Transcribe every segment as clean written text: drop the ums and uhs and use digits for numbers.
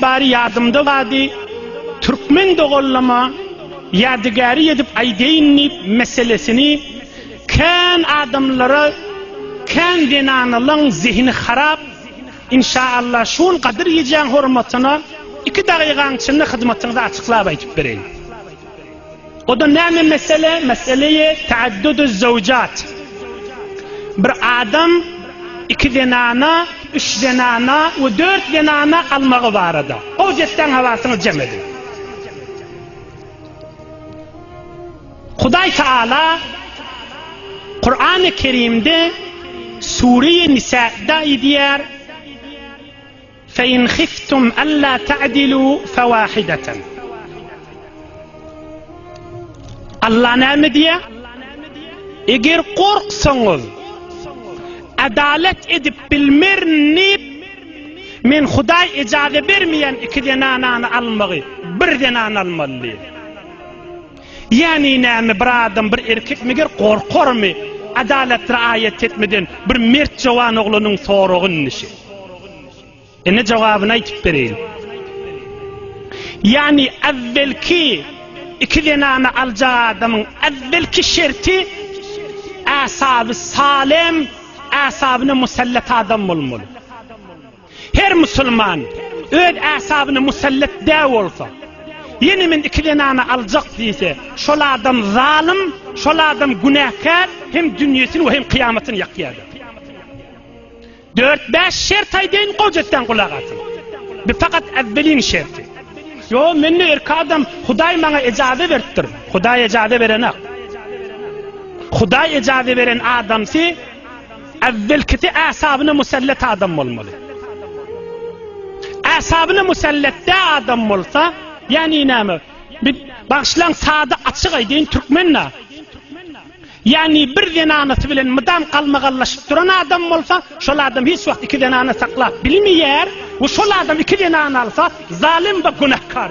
bari yardımda vadi Türkmen dogollama yadigarı edip aydeyinli meselesini kan adamlara kan denanalın zihni harap inşallah şun kadir yiyeceğin hürmetine 2 dakikanın içinde hizmetinizi açıklayıp aytıp vereyim. O da ne mesele? Meseleye taaddüdü zevcat. Bir adam 2 denana, 3 denana ve 4 denana almağı var ada. O cidden havasını cem edin. Huday Teala Kur'an-ı Kerim'de Sure-i Nisa'da diyor فَاِنْ خِفْتُمْ أَلَّا تَعْدِلُوا فَوَاحِدَةً Allah ne diyor? Eğer korksanız adalet edip bilmernip men Huday icazı vermeyen 2 denananı almayı, 1 denanı almalı. Yani ne bir adam bir erkek mi korkar mı adalet riayet etmeden bir mert cavan oğlunun soruğun nişi? Ne cevabını aytıp vereyim. Yani evvelki 2 denanı alacağı adamın evvelki şerti asabı salim, asabına musallat adam olmalı. Her Müslüman öz asabına musallat da olsa yeni min 2 denanı alacak deyse şol adam zalim, şol adam günahkar hem dünyasını ve hem kıyametini yakıyadı. 4-5 şert aydeyin kocetten kulak atın. Bir fakat evvelin şerti. Yo menne erkek adam Huday bana icazı verttir. Huday icazı verene. Huday icazı veren adamsi evvelkiti asabına musallat adam olmalı. Asabına musallatta adam olsa yani ne? Başlan sağda açık aydeyin Türkmenle. Yani 1 denanası bilen mıdam kalmağallaşıp duran adam olsa şol adam hiç vakit 2 denanı saklap bilmeyer ve şol adam 2 denanı alsa zalim ve günahkar.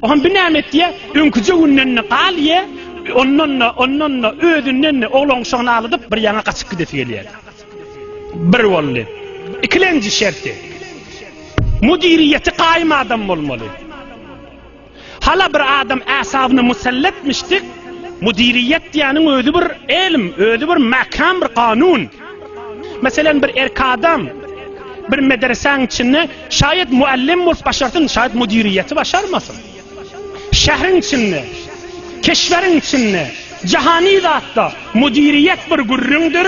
Ohan binamet diye önküce ünnenini kal ye onunla ödünnenini oğlun şoğunu alıp bir yana kaçıp gidip geliyor. Bir oldu. 2. şerti mudiriyeti kaim adam olmalı. Hala bir adam asabını musallatmıştık. Mudiriyet diyanın özü bir ilm, özü bir makam, bir kanun. Mesela bir erkek adam bir medresenin içinde şayet muallim olup başarsın, şayet mudiriyeti başarmasın. Şehrin içinde, keşverin içinde, cihani zatta mudiriyet bir gurrundur,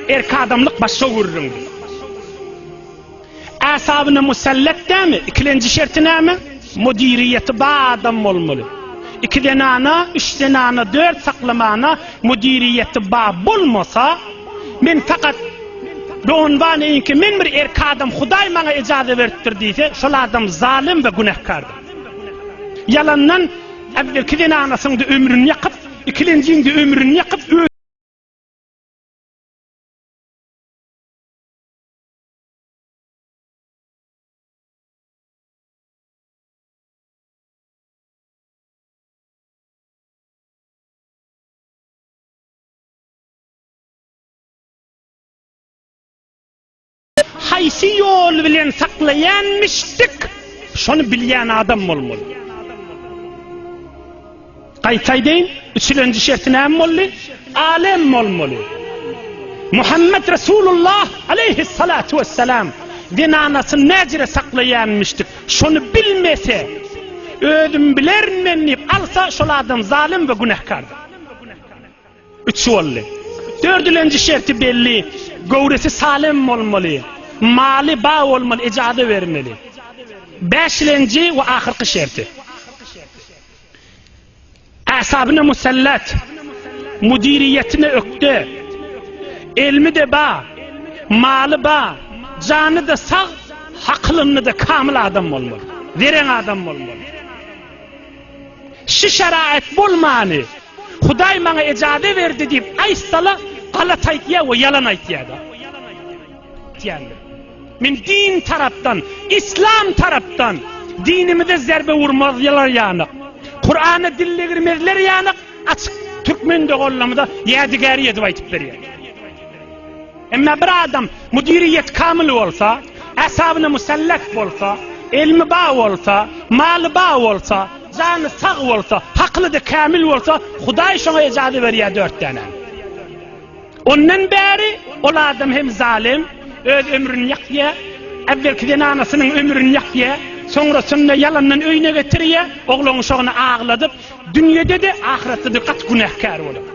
erkek adamlık başka gurrundur. Asabını musallat değil mi? 2. şerti ne mi? Mudiriyeti bağ adam olmalı. 2 denana, 3 denana, 4 saklamana mudiriyeti bağ bulmasa men fakat doğunvan eyin ki men bir erkek adam Huday bana icazı verttir deyse şol adam zalim ve günahkardır. Yalandan evvelki denanasın da ömrünü yakıp 2'ncinin de ömrünü yakıp haysi yol bilen saklayanmıştık şonu bilyen adam olmalı. Kaytaydeyn 3. şerti ne olmalı? Alem olmalı. Muhammed Resulullah aleyhissalatu vesselam dinanasını necire saklayanmıştık şonu bilmese ödüm biler menip alsa şol adam zalim ve günahkardır. 3 oldu. 4. şerti belli. Gövdesi salim olmalı. Mali bağ olmalı, icazı vermeli. 5. ve ahirki şerti. Asabına musallat, mudiriyetine öktü, ilmi de bağ, malı bağ, canı da sağ, haklını da kamil adam olmalı. Veren adam olmalı. Şu şerait bulmanı, Huday bana icazı verdi deyip aystala, galat aytiya ve yalan aytiya da. Min din taraftan, İslam taraftan dinimize zerbe vurmazlar yanık. Kur'an'a dille girmezler yanık. Açık Türkmen de kollamada yadigari edip aytıp veriyor. Ama bir adam mudiriyet kamil olsa, asabına musallak bolsa, ilmi bağ bolsa, malı bağ bolsa, canı sağ bolsa, haklı da kamil bolsa, Hudaý şoňa ejady berýär 4 tane. Ondan beri ol adam hem zalim, öz ömrüni ýakýa, evvelki anasynyň ömrüni ýakýa, soňrasynda yalandan öýüne getirýär, oglany şoňa agladyp, dünýede de ahiretde de gat günahkar bolar.